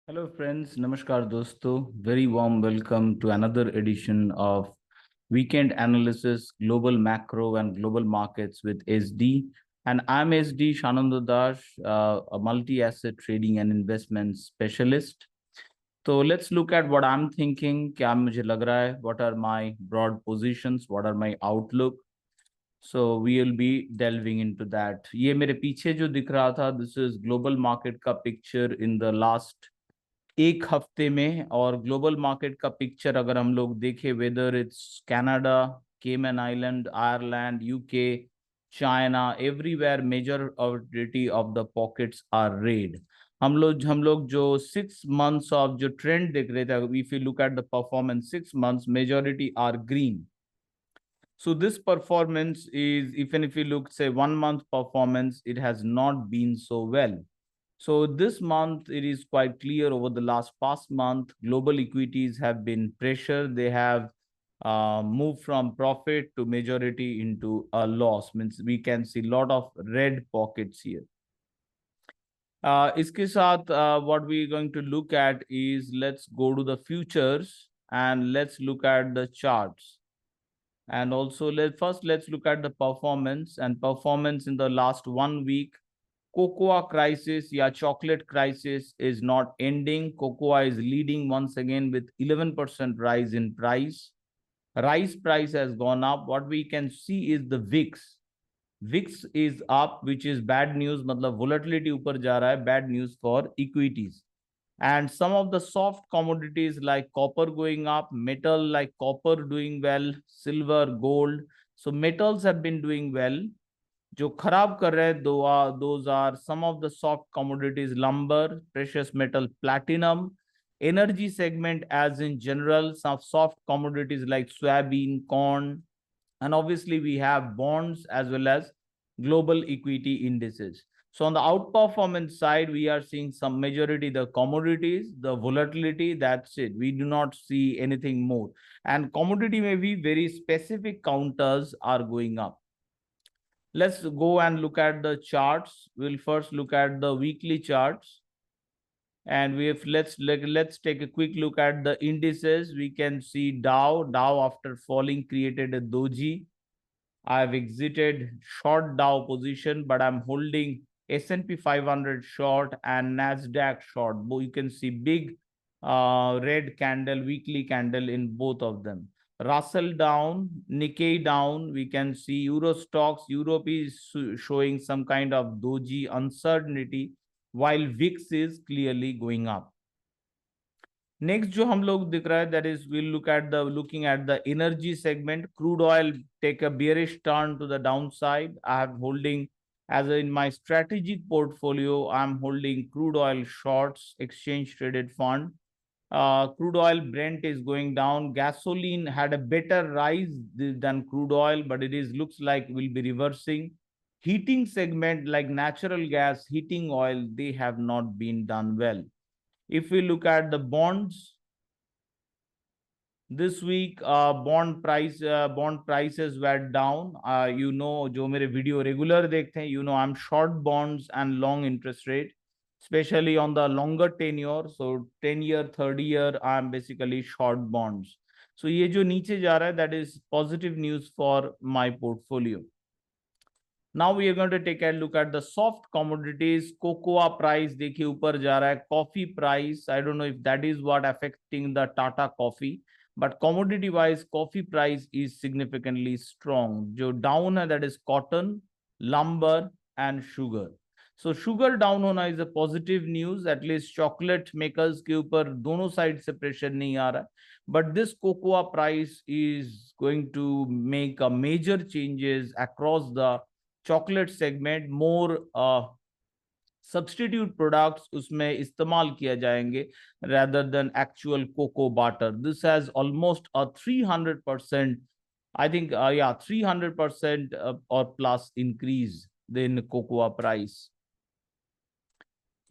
Hello friends, Namaskar dosto. Very warm welcome to another edition of Weekend Analysis, Global Macro and Global Markets with SD. And I'm SD Shananda Das, a multi-asset trading and investment specialist. So let's look at what I'm thinking, क्या मुझे लग रहा है, what are my broad positions, what are my outlook. So we will be delving into that. ये मेरे पीछे जो दिख रहा था, this is global market का picture in the last एक हफ्ते में, और ग्लोबल मार्केट का पिक्चर अगर हम लोग देखें, whether it's Canada, Cayman Island, Ireland, UK, China, everywhere majority of the pockets are red. हम लोग जो 6 months ऑफ जो ट्रेंड देख रहे थे, if you look at the performance 6 months, majority are green. So this performance is, even if you look, say, 1 month performance, it has not been so well. So this month, it is quite clear over the past month, global equities have been pressured. They have moved from profit to majority into a loss. Means we can see a lot of red pockets here. इसके साथ what we are going to look at is, let's go to the futures and let's look at the charts. And also let's look at the performance in the last 1 week. Cocoa crisis, yeah, chocolate crisis is not ending. Cocoa is leading once again with 11% rise in price. Rice price has gone up. What we can see is the VIX. VIX is up, which is bad news. मतलब volatility ऊपर जा रहा है, bad news for equities. And some of the soft commodities like copper going up, metal like copper doing well, silver, gold. So metals have been doing well. जो खराब कर रहे हैं those are some of the soft commodities: lumber, precious metal, platinum. Energy segment as in general, some soft commodities like soybean, corn, and obviously we have bonds as well as global equity indices. So on the outperformance side, we are seeing some majority the commodities, the volatility, that's it. We do not see anything more. And commodity may be very specific counters are going up. Let's go and look at the charts. We'll first look at the weekly charts. And let's take a quick look at the indices. We can see Dow after falling created a doji. I've exited short Dow position, but I'm holding S&P 500 short and Nasdaq short. You can see big red candle, weekly candle in both of them. Russell down, Nikkei down. We can see Euro stocks. Europe is showing some kind of doji uncertainty, while VIX is clearly going up. Next जो हम लोग दिख रहा है, that is we'll looking at the energy segment. Crude oil take a bearish turn to the downside. I am holding, as in my strategic portfolio, I'm holding crude oil shorts, exchange traded fund. Crude oil Brent is going down. Gasoline had a better rise than crude oil, but it is looks like will be reversing. Heating segment like natural gas, heating oil, they have not been done well. If we look at the bonds, this week bond prices were down. जो मेरे video regular देखते हैं, I'm short bonds and long interest rate, especially on the longer tenure. So 10-year, 30-year, I'm basically short bonds. So ये जो नीचे जा रहा है, that is positive news for my portfolio. Now we are going to take a look at the soft commodities. Cocoa price देखिए ऊपर जा रहा है. Coffee price, I don't know if that is what affecting the Tata coffee, but commodity wise coffee price is significantly strong. जो down है, that is cotton, lumber and sugar. So sugar down होना is a positive news. At least chocolate makers के ऊपर दोनों side से pressure नहीं आ रहा है. But this cocoa price is going to make a major changes across the chocolate segment. More substitute products उसमें इस्तेमाल किया जाएंगे rather than actual cocoa butter. This has almost a 300%, I think, 300% or plus increase in cocoa price.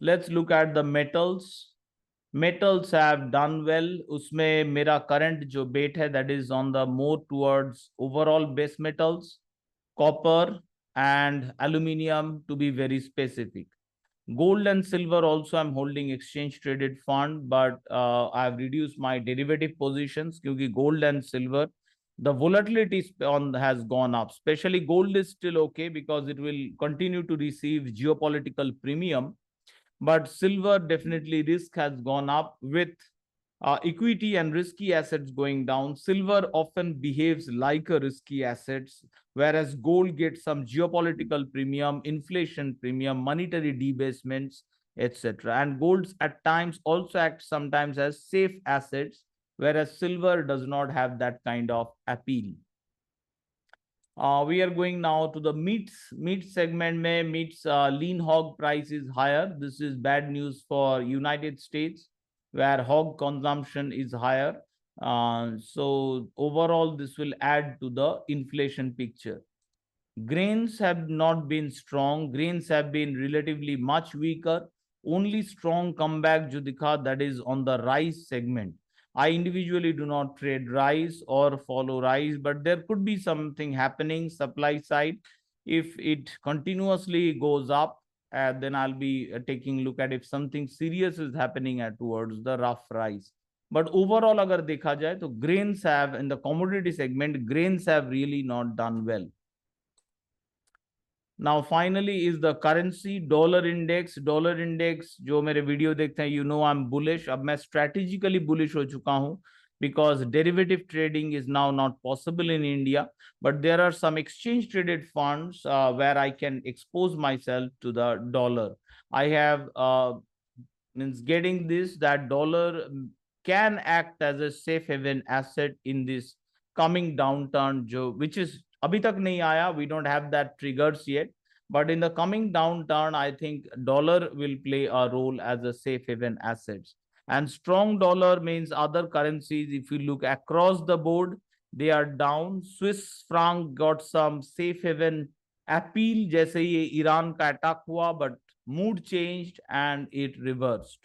Let's look at the metals. Metals have done well. उसमें मेरा current जो bet है, that is on the more towards overall base metals, copper and aluminium to be very specific. Gold and silver also I'm holding exchange traded fund, but I've reduced my derivative positions because gold and silver, the volatility on has gone up. Especially gold is still okay because it will continue to receive geopolitical premium, but silver definitely risk has gone up with equity and risky assets going down. Silver often behaves like a risky assets, whereas gold gets some geopolitical premium, inflation premium, monetary debasements, etc. And golds at times also act sometimes as safe assets, whereas silver does not have that kind of appeal. We are going now to the meat segment. Meats lean hog price is higher. This is bad news for United States, where hog consumption is higher. So overall, this will add to the inflation picture. Grains have not been strong. Grains have been relatively much weaker. Only strong comeback जो दिखा, that is on the rice segment. I individually do not trade rice or follow rice, but there could be something happening supply side. If it continuously goes up, then I'll be taking a look at if something serious is happening towards the rough rice. But overall, अगर देखा जाए तो grains have, in the commodity segment, grains have really not done well. Now finally is the currency dollar index. Dollar index जो मेरे video देखते हैं, you know I'm bullish. अब मैं strategically bullish हो चुका हूँ because derivative trading is now not possible in India, but there are some exchange traded funds where I can expose myself to the dollar. I have means getting this, that dollar can act as a safe haven asset in this coming downturn, which is abhi tak nahi aaya. We don't have that triggers yet, but in the coming downturn, I think dollar will play a role as a safe haven assets. And strong dollar means other currencies, if you look across the board, they are down. Swiss franc got some safe haven appeal जैसे ये Iran का attack हुआ, but mood changed and it reversed.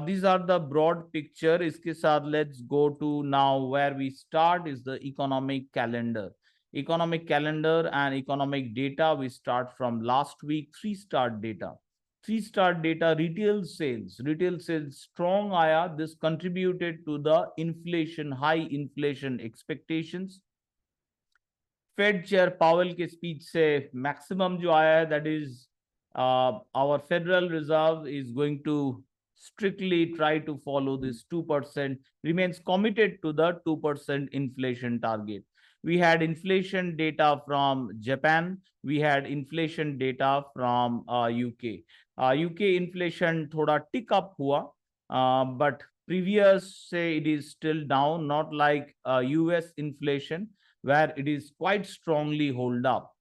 These are the broad picture. इसके साथ let's go to now where we start is the economic calendar. Economic calendar and economic data, we start from last week, 3-star data. 3-star data, retail sales strong आया. This contributed to the inflation, high inflation expectations. Fed chair Powell के speech से maximum जो आया है, that is our Federal Reserve is going to strictly try to follow this 2%, remains committed to the 2% inflation target. We had inflation data from Japan. We had inflation data from UK. UK inflation thoda tick up hua, but previous say it is still down, not like US inflation where it is quite strongly hold up.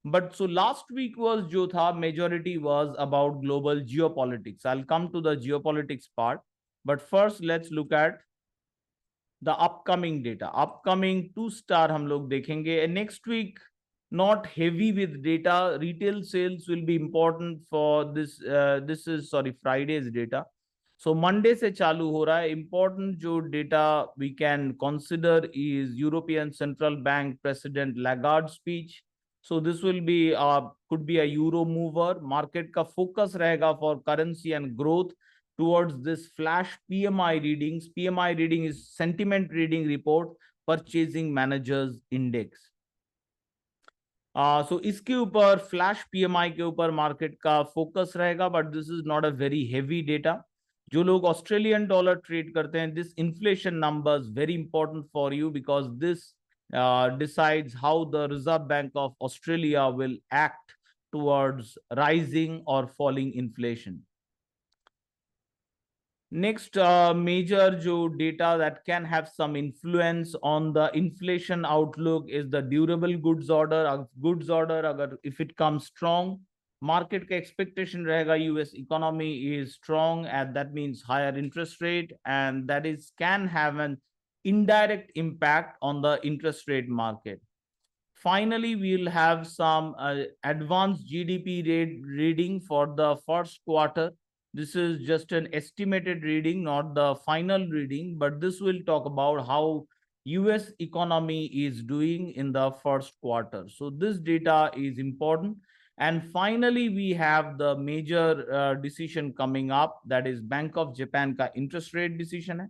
But so last week was jo tha, majority was about global geopolitics. I'll come to the geopolitics part. But first, let's look at the upcoming data. Upcoming 2-star hum log dekhenge. And next week, not heavy with data. Retail sales will be important for this. This is, sorry, Friday's data. So Monday से चालू हो रहा है. Important जो data we can consider is European Central Bank President Lagarde speech. So this will be could be a euro mover. Market का focus रहेगा for currency and growth towards this flash PMI readings. PMI reading is sentiment reading report, purchasing managers index. So इसके ऊपर flash PMI के ऊपर market का focus रहेगा, but this is not a very heavy data. जो लोग Australian dollar trade करते हैं, this inflation numbers very important for you because this decides how the Reserve Bank of Australia will act towards rising or falling inflation. Next major jo data that can have some influence on the inflation outlook is the durable goods order. Goods order, agar if it comes strong, market ka expectation rahega US economy is strong, and that means higher interest rate, and that is can have an indirect impact on the interest rate market. Finally, we'll have some advanced GDP rate reading for the first quarter. This is just an estimated reading, not the final reading, but this will talk about how US economy is doing in the first quarter. So this data is important. And finally, we have the major decision coming up, that is Bank of Japan का interest rate decision है,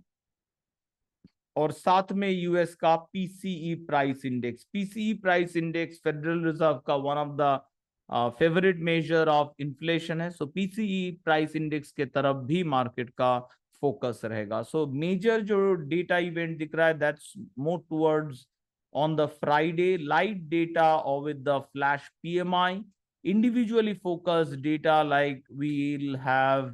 और साथ में US का PCE price index. PCE price index federal reserve का one of the favourite measure of inflation है. So PCE price index के तरफ भी मार्केट का फोकस रहेगा. सो मेजर जो डेटा इवेंट दिख रहा है, that's more towards on the Friday, light data or with the flash PMI, individually focused data like we'll have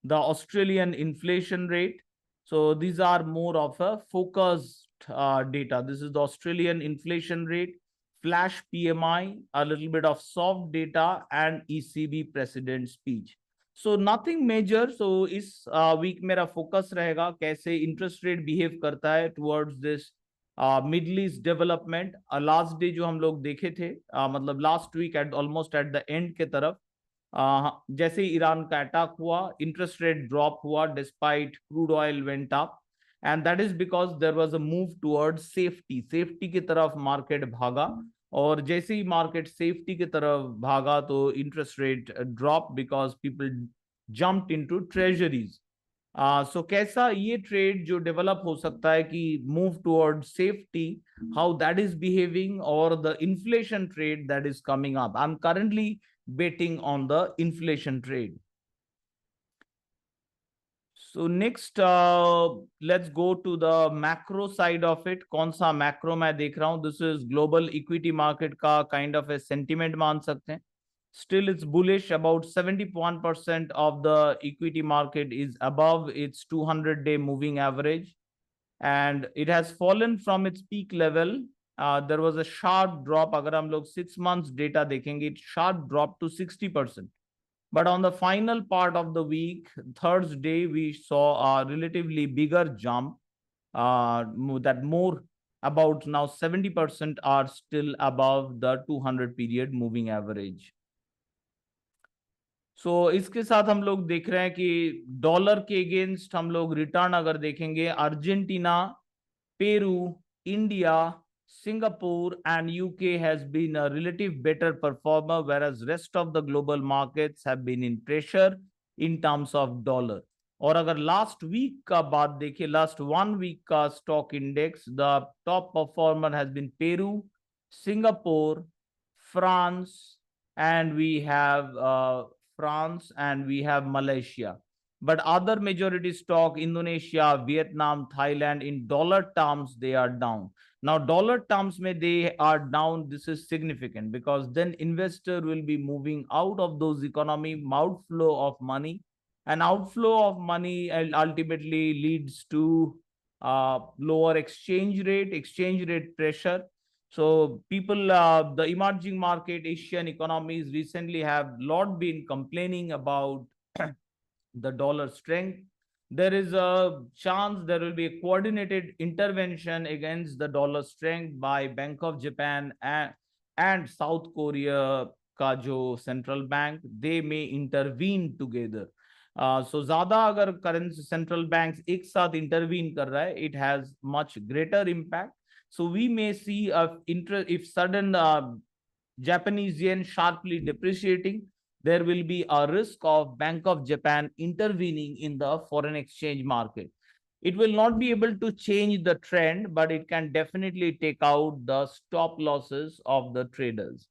the Australian inflation rate. So these are more of a focused data. This is the Australian inflation rate, flash PMI, a little bit of soft data, and ECB president speech. So nothing major. So इस week मेरा focus रहेगा कैसे interest rate behave करता है towards this middle east development. Last day जो हम लोग देखे थे, मतलब last week at almost at the end के तरफ, जैसे ईरान का अटैक हुआ, इंटरेस्ट रेट ड्रॉप हुआ despite crude oil went up, and that is because there was a move towards safety. Safety की तरफ मार्केट भागा, और जैसे ही मार्केट सेफ्टी की तरफ भागा तो interest rate drop because people jumped into treasuries. So कैसा ये ट्रेड जो डेवलप हो सकता है कि move toward safety, how that is behaving, और the inflation trade that is coming up. I am currently betting on the inflation trade. So next, let's go to the macro side of it. कौन सा macro मैं देख रहा हूँ? This is global equity market का kind of a sentiment मान सकते हैं. Still, it's bullish. About 71% of the equity market is above its 200-day moving average, and it has fallen from its peak level. There was a sharp drop. अगर हम लोग 6 months data देखेंगे, it sharp dropped to 60%. But on the final part of the week, Thursday, we saw a relatively bigger jump. That more about now 70% are still above the 200 period moving average. सो इसके साथ हम लोग देख रहे हैं कि dollar के against हम लोग रिटर्न अगर देखेंगे, Argentina, Peru, India, Singapore and UK has been a relative better performer, whereas rest of the global markets have been in pressure in terms of dollar. और अगर लास्ट वीक का बात देखें, लास्ट 1 week का stock index, the top performer has been Peru, Singapore, France, and we have Malaysia. But other majority stock, Indonesia, Vietnam, Thailand, in dollar terms, they are down. Now, dollar terms, they are down. This is significant because then investor will be moving out of those economy, outflow of money, and outflow of money ultimately leads to lower exchange rate pressure. So people, the emerging market, Asian economies recently have lot been complaining about the dollar strength. There is a chance there will be a coordinated intervention against the dollar strength by Bank of Japan and South Korea का जो central bank, they may intervene together. So ज़्यादा अगर current central banks एक साथ intervene कर रहा है, it has much greater impact. So we may see if sudden Japanese yen sharply depreciating, there will be a risk of Bank of Japan intervening in the foreign exchange market. It will not be able to change the trend, but it can definitely take out the stop losses of the traders.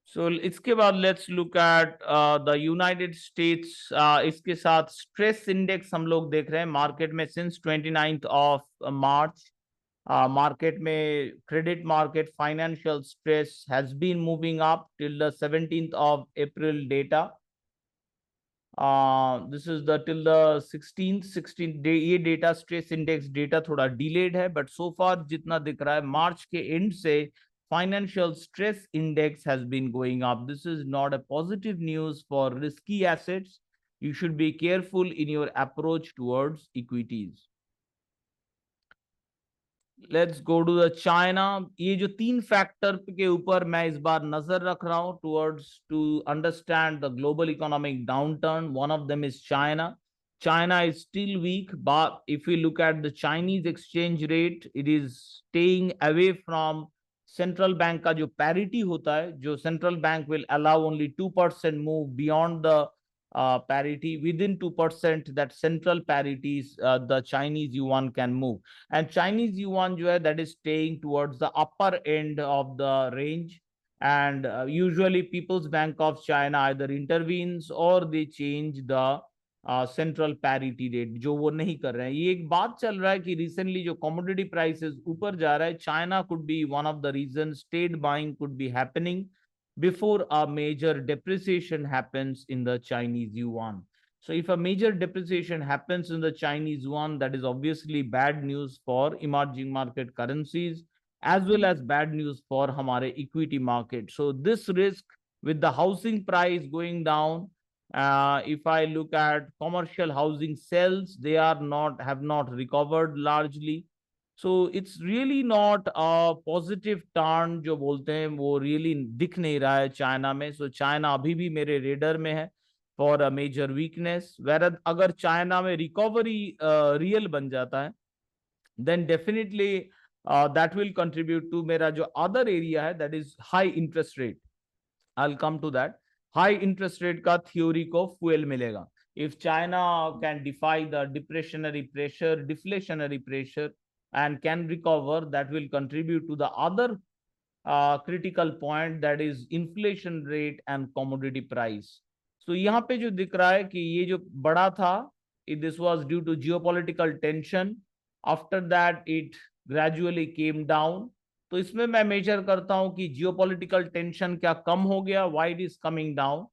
So इसके बाद let's look at the United States. इसके साथ stress index हम लोग देख रहे हैं market में since 29th of March. Market में credit market financial stress has been moving up till the 17th of April data. This is the till the 16th day. ये data stress index data थोड़ा delayed है, but so far जितना दिख रहा है March के end से financial stress index has been going up. This is not a positive news for risky assets. You should be careful in your approach towards equities. Let's go to the China. ये जो 3 factor के ऊपर मैं इस बार नजर रख रहा हूं towards to understand the global economic downturn. One of them is China. China is still weak, but if we look at the Chinese exchange rate, it is staying away from central bank का जो parity होता है, जो central bank will allow only 2% move beyond the parity within 2% that central parities the Chinese yuan can move, and Chinese yuan जो है that is staying towards the upper end of the range, and usually People's Bank of China either intervenes or they change the central parity rate, जो वो नहीं कर रहे हैं। ये एक बात चल रहा है कि रिसेंटली जो कमोडिटी प्राइसेस ऊपर जा रहा है, China could be one of the region, state buying could be happening before a major depreciation happens in the Chinese yuan. So if a major depreciation happens in the Chinese yuan, that is obviously bad news for emerging market currencies as well as bad news for hamare equity market. So this risk with the housing price going down, if I look at commercial housing sales, they are not, have not recovered largely. So it's really not a positive turn जो बोलते हैं वो really दिख नहीं रहा है China में. So China अभी भी मेरे रेडर में है for a major weakness. Whereas अगर चाइना में recovery real बन जाता है, then definitely that will contribute to मेरा जो other area है, that is high interest rate. I'll come to that. High interest rate का theory को fuel मिलेगा. If China can defy the deflationary pressure and can recover, that will contribute to the other critical point, that is inflation rate and commodity price. So यहाँ पे जो दिख रहा है कि ये जो बड़ा था, this was due to geopolitical tension. After that it gradually came down. तो इसमें मैं मेजर करता हूं कि जियोपॉलिटिकल टेंशन क्या कम हो गया, why it is coming down.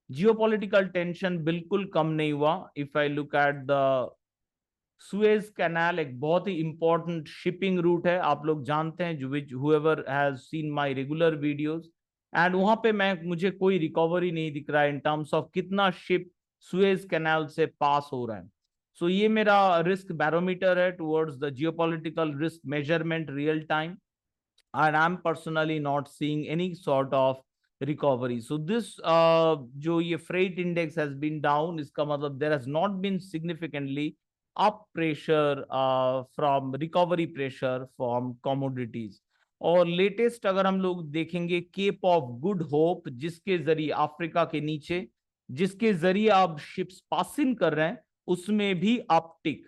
Geopolitical tension बिल्कुल कम नहीं हुआ. If I look at the Suez canal, एक बहुत ही इंपॉर्टेंट शिपिंग रूट है, आप लोग जानते हैं, जो which whoever has seen my regular videos, and वहां पे मुझे कोई रिकवरी नहीं दिख रहा है इन टर्म्स ऑफ कितना शिप सुएज कैनाल से पास हो रहा है. सो ये मेरा रिस्क बैरोमीटर है towards the geopolitical risk measurement real time, and I'm personally not seeing any sort of recovery. So this जो ये freight index has been down, इसका मतलब there has not been significantly up pressure from recovery pressure from commodities. और latest अगर हम लोग देखेंगे cap of good hope, जिसके जरिए अफ्रीका के नीचे जिसके जरिए आप शिप्स पासिंग कर रहे हैं, उसमें भी uptick,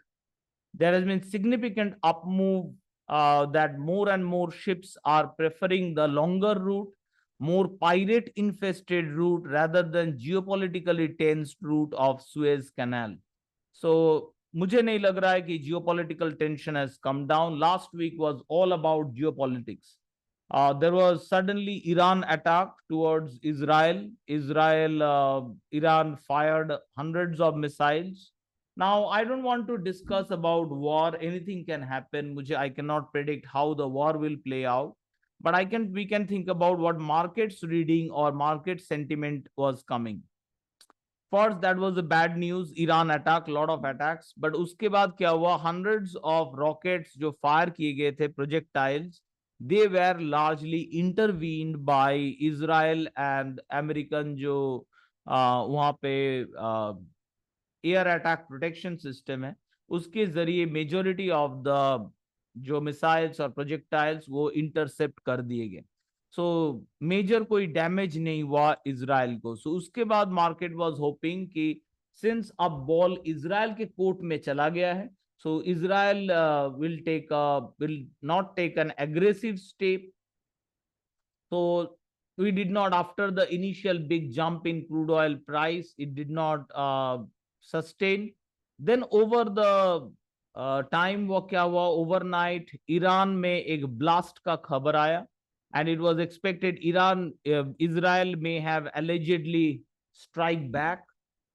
there has been significant up move, that more and more ships are preferring the longer route, more pirate infested route rather than geopolitically tense route of Suez Canal. So मुझे नहीं लग रहा है कि geopolitical tension has come down. Last week was all about geopolitics. There was suddenly Iran attack towards Israel. Iran fired hundreds of missiles. Now, I don't want to discuss about war. Anything can happen. I cannot predict how the war will play out. But we can think about what markets reading or market sentiment was coming. First, that was the bad news. Iran attack, lot of attacks. But उसके बाद क्या हुआ? Hundreds of rockets जो fire किए गए थे, projectiles, they were largely intervened by Israel and American जो वहाँ पे एयर अटैक प्रोटेक्शन सिस्टम है, उसके जरिए मेजोरिटी ऑफ द जो मिसाइल्स और प्रोजेक्टाइल्स वो इंटरसेप्ट कर दिए गए. सो मेजर कोई डैमेज नहीं हुआ इजराइल को. सो उसके बाद मार्केट वाज होपिंग कि सिंस अब बॉल इजराइल के कोर्ट में चला गया है, सो Israel will not take an aggressive step. So we did not, after the initial big jump in crude oil price, it did not sustain. Then over the time वो क्या हुआ, overnight Iran में एक blast का खबर आया, and it was expected Israel may have allegedly strike back.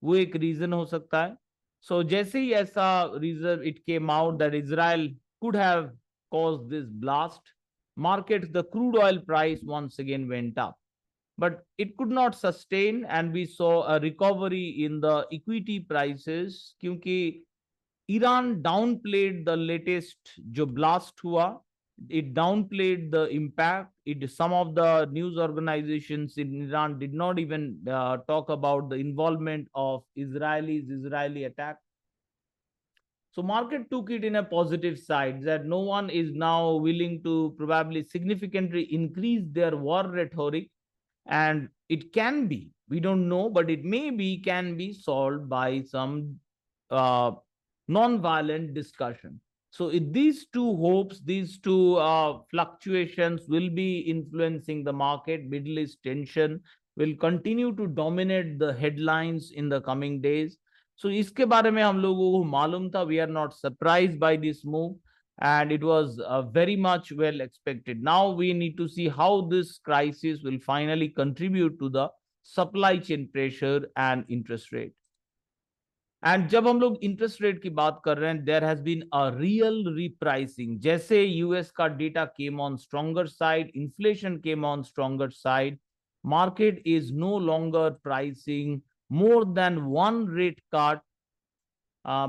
वो एक reason हो सकता है. So जैसे ही ऐसा reason it came out that Israel could have caused this blast, the crude oil price once again went up. But it could not sustain, and we saw a recovery in the equity prices क्योंकि Iran downplayed the latest जो blast हुआ. It downplayed the impact. Some of the news organizations in Iran did not even talk about the involvement of Israeli attack. So market took it in a positive side that no one is now willing to probably significantly increase their war rhetoric, and it can be, we don't know, but it may be, can be solved by some uh, non-violent discussion. So these two hopes, these two fluctuations will be influencing the market. Middle East tension will continue to dominate the headlines in the coming days. So इसके बारे में हम लोगों को मालूम था. We are not surprised by this move, and it was very much well expected. Now we need to see how this crisis will finally contribute to the supply chain pressure and interest rate. And जब हम लोग interest rate की बात कर रहे हैं, there has been a real repricing. जैसे US का data came on stronger side, inflation came on stronger side, market is no longer pricing more than one rate cut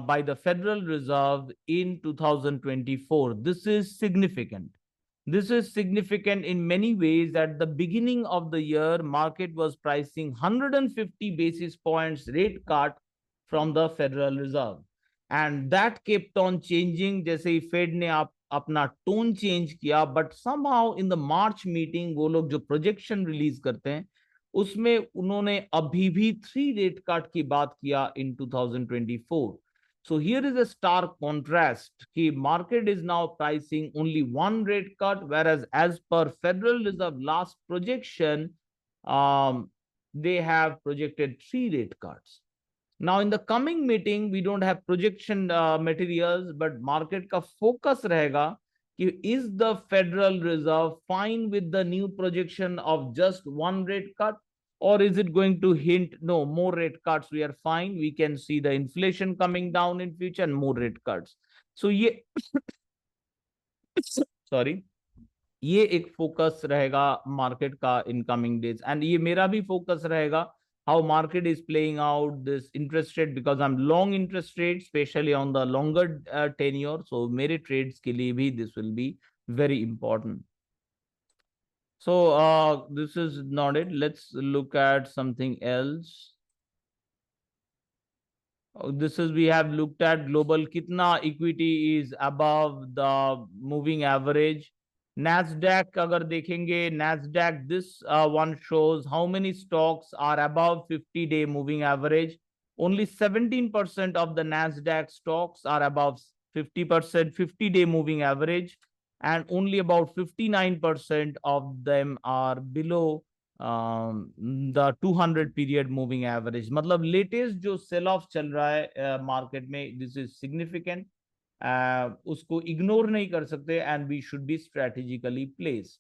by the Federal Reserve in 2024. This is significant. This is significant in many ways. At the beginning of the year, market was pricing 150 basis points rate cut from the Federal Reserve, and that kept on changing. जैसे ही Fed ने अपना tone change किया, but somehow in the March meeting वो लोग जो projection release करते हैं उसमें उन्होंने अभी भी 3 रेट कट की बात किया in 2024. So here is a stark contrast कि market is now pricing only one rate cut, whereas as per Federal Reserve last projection, they have projected 3 rate cuts. Now in the coming meeting, we don't have projection materials, but market का focus रहेगा कि is the Federal Reserve fine with the new projection of just one rate cut, or is it going to hint no more rate cuts, we are fine, we can see the inflation coming down in future and more rate cuts. So ये sorry, ये एक focus रहेगा market का in coming days, and ये मेरा भी focus रहेगा how market is playing out this interest rate, because I'm long interest rate, especially on the longer tenure. So मेरे trades के लिए भी this will be very important. So this is not it. Let's look at something else. This is, we have looked at global kitna equity is above the moving average. Nasdaq अगर देखेंगे, Nasdaq this one shows how many stocks are above 50-day moving average. Only 17% of the Nasdaq stocks are above 50% 50-day moving average, and only about 59% of them are below the 200 period moving average. मतलब latest जो sell off चल रहा है market में, this is significant. उसको ignore नहीं कर सकते, and we should be strategically placed.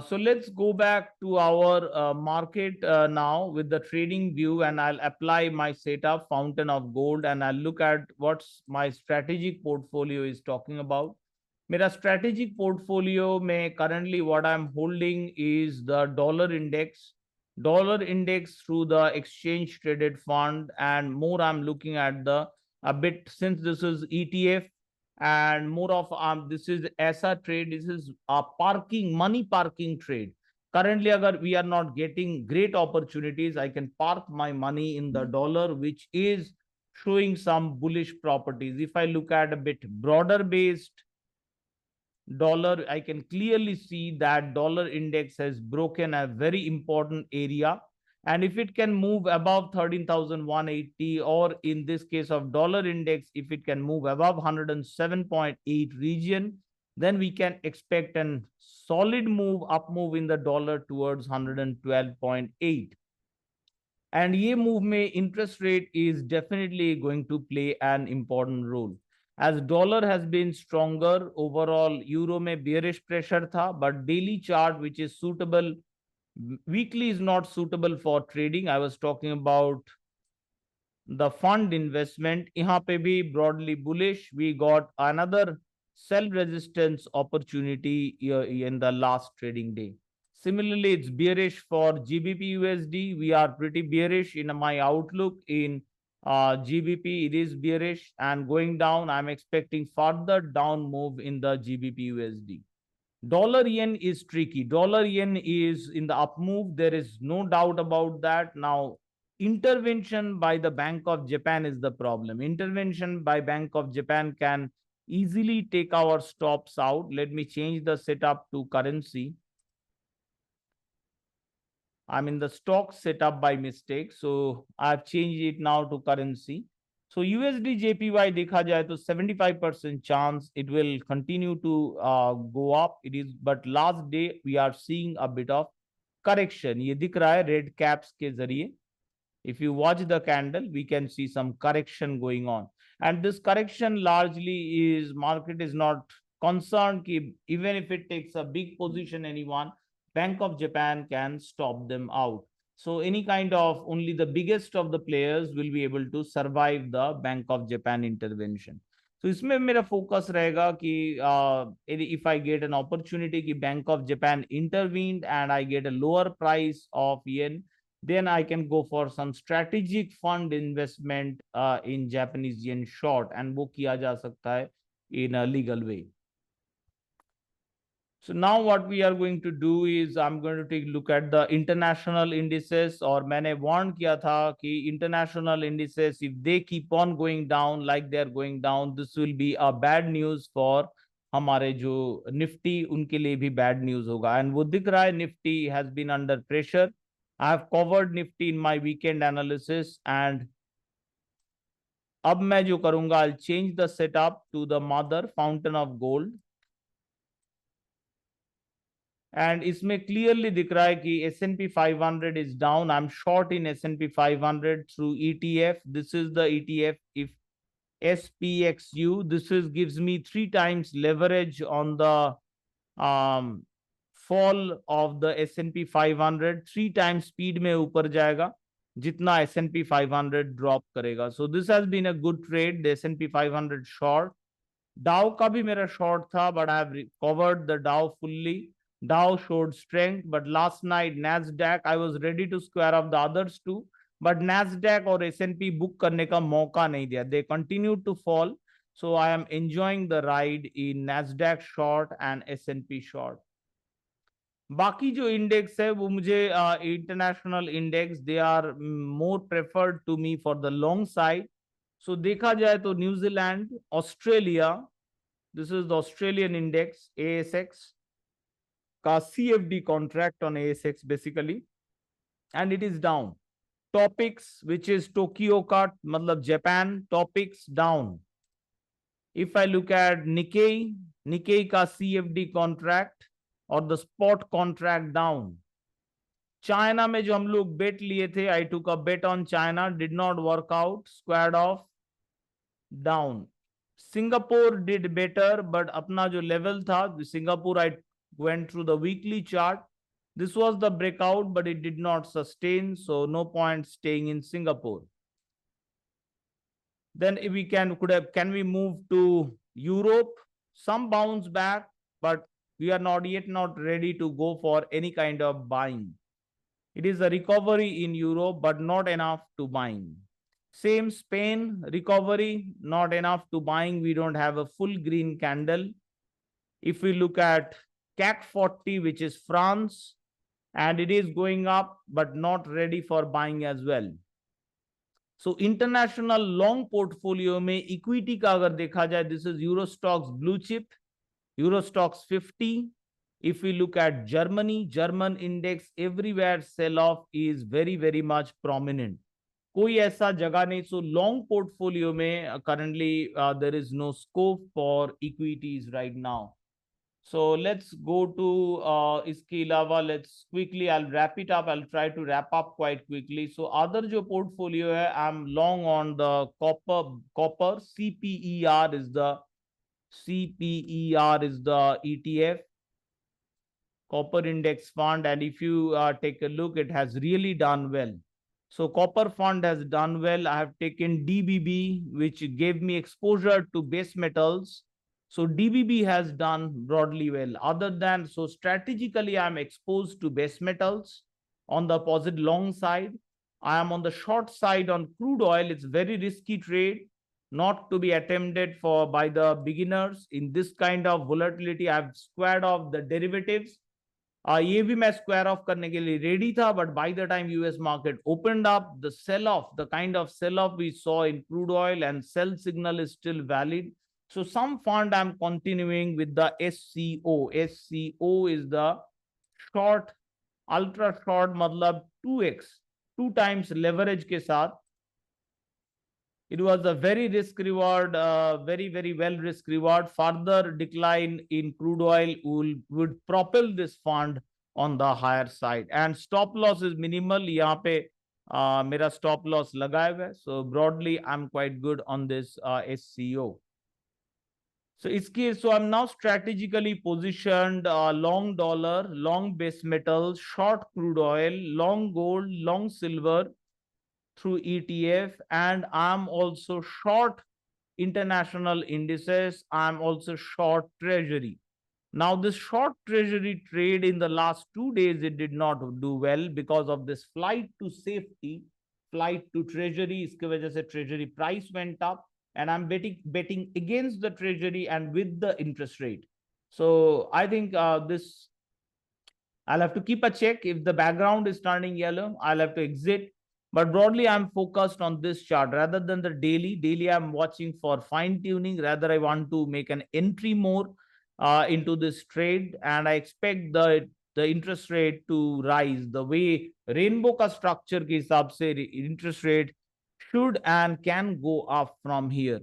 So let's go back to our market now with the trading view, and I'll apply my setup fountain of gold, and I'll look at what's my strategic portfolio is talking about. मेरा strategic portfolio में currently what I'm holding is the dollar index through the exchange traded fund, and more I'm looking at the a bit, since this is ETF, and more of this is ऐसा trade, this is a money parking trade. Currently agar we are not getting great opportunities, I can park my money in the dollar, which is showing some bullish properties. If I look at a bit broader based dollar, I can clearly see that dollar index has broken a very important area. And if it can move above 13,180, or in this case of dollar index, if it can move above 107.8 region, then we can expect a solid move, up move in the dollar towards 112.8. And ye move mein interest rate is definitely going to play an important role. As dollar has been stronger, overall euro में bearish pressure था, but daily chart which is suitable, weekly is not suitable for trading. I was talking about the fund investment. यहाँ पे भी broadly bullish. We got another sell resistance opportunity in the last trading day. Similarly, it's bearish for GBP USD. We are pretty bearish in my outlook in GBP. It is bearish and going down. I'm expecting further down move in the GBP USD. Dollar yen is tricky. Dollar yen is in the up move. There is no doubt about that. Now, intervention by the Bank of Japan is the problem. Intervention by Bank of Japan can easily take our stops out. Let me change the setup to currency. I'm in the stock setup by mistake. So I've changed it now to currency. So USD JPY देखा जाए तो 75% chance it will continue to go up. It is, but last day we are seeing a bit of correction. ये दिख रहा है red caps के जरिए. If you watch the candle, we can see some correction going on. And this correction largely is market is not concerned ki even if it takes a big position, anyone, Bank of Japan can stop them out. So any kind of only the biggest of the players will be able to survive the Bank of Japan intervention. So इसमें मेरा focus रहेगा कि if I get an opportunity कि Bank of Japan intervened and I get a lower price of yen, then I can go for some strategic fund investment in Japanese yen short, and वो किया जा सकता है in a legal way. So now what we are going to do is I'm going to take a look at the international indices. और मैंने warn किया था कि international indices, if they keep on going down like they're going down, this will be a bad news for हमारे जो Nifty उनके लिए भी bad news होगा. And वो दिख रहा है Nifty has been under pressure. I have covered Nifty in my weekend analysis, and अब मैं जो करूंगा I'll change the setup to the mother fountain of gold. And इसमें clearly दिख रहा है कि S&P 500 is down. I'm short in S&P 500 through ETF. This is the ETF. If SPXU, this is gives me 3 times leverage on the fall of the S&P 500. 3 times speed में ऊपर जाएगा जितना S&P 500 drop करेगा. So this has been a good trade. The S&P 500 short. Dow का भी मेरा short था, but I have covered the Dow fully. Dow showed strength, but last night Nasdaq, I was ready to square off the others too, but Nasdaq और S&P book करने का मौका नहीं दिया. They continued to fall, so I am enjoying the ride in Nasdaq short and S&P short. बाकी जो index है वो मुझे international index they are more preferred to me for the long side. So देखा जाए तो New Zealand, Australia, this is the Australian index ASX का CFD contract on ASX basically, and it is down. Topics, which is Tokyo का मतलब Japan, topics down. If I look at Nikkei का CFD contract और the spot contract down. China में जो हम लोग बेट लिए थे, I took a bet on China, did not work out, squared off, down. Singapore did better, but अपना जो level था, Singapore I went through the weekly chart. This was the breakout, but it did not sustain, so no point staying in Singapore. Then if we can we move to Europe? Some bounce back, but we are not yet ready to go for any kind of buying. It is a recovery in Europe, but not enough to buying. Same Spain, recovery, not enough to buying. We don't have a full green candle. If we look at CAC 40, which is France, and it is going up, but not ready for buying as well. So international long portfolio में equity का अगर देखा जाए, this is Eurostoxx blue chip, Eurostoxx 50. If we look at Germany, German index, everywhere sell-off is very, very much prominent. कोई ऐसा जगह नहीं. So long portfolio में currently there is no scope for equities right now. So let's go to इसके अलावा let's quickly, I'll wrap it up. I'll try to wrap up quite quickly. So other जो portfolio है, I'm long on the copper. CPER is the ETF, copper index fund, and if you take a look, it has really done well. So copper fund has done well. I have taken DBB, which gave me exposure to base metals. So DBB has done broadly well. Other than, so strategically, I'm exposed to base metals on the opposite long side. I am on the short side on crude oil. It's very risky trade, not to be attempted for by the beginners. In this kind of volatility, I've squared off the derivatives. ये भी मैं square of करने के लिए ready था, but by the time US market opened up, the sell off, the kind of sell off we saw in crude oil and sell signal is still valid. So some fund I'm continuing with the SCO. SCO is the short, ultra short, मतलब 2x, 2 times leverage के साथ. It was a very risk reward, very well risk reward. Further decline in crude oil would propel this fund on the higher side. And stop loss is minimal. यहाँ पे मेरा stop loss लगाया हुआ है. So broadly, I'm quite good on this SCO. So I'm now strategically positioned long dollar, long base metals, short crude oil, long gold, long silver through ETF, and I'm also short international indices. I'm also short treasury. Now, this short treasury trade in the last 2 days, it did not do well because of this flight to safety, flight to treasury. इसके वजह से treasury price went up, and I'm betting against the treasury and with the interest rate. So I think this, I'll have to keep a check. If the background is turning yellow, I'll have to exit. But broadly, I'm focused on this chart rather than the daily. Daily, I'm watching for fine tuning. Rather, I want to make an entry more into this trade, and I expect the interest rate to rise. The way rainbow का structure के हिसाब से interest rate should and can go up from here.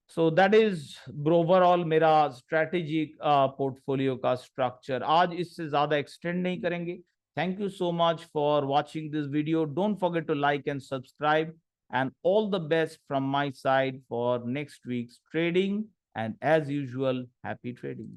So that is overall मेरा strategic portfolio का structure. आज इससे ज़्यादा extend नहीं करेंगे. Thank you so much for watching this video. Don't forget to like and subscribe, and all the best from my side for next week's trading. And as usual, happy trading.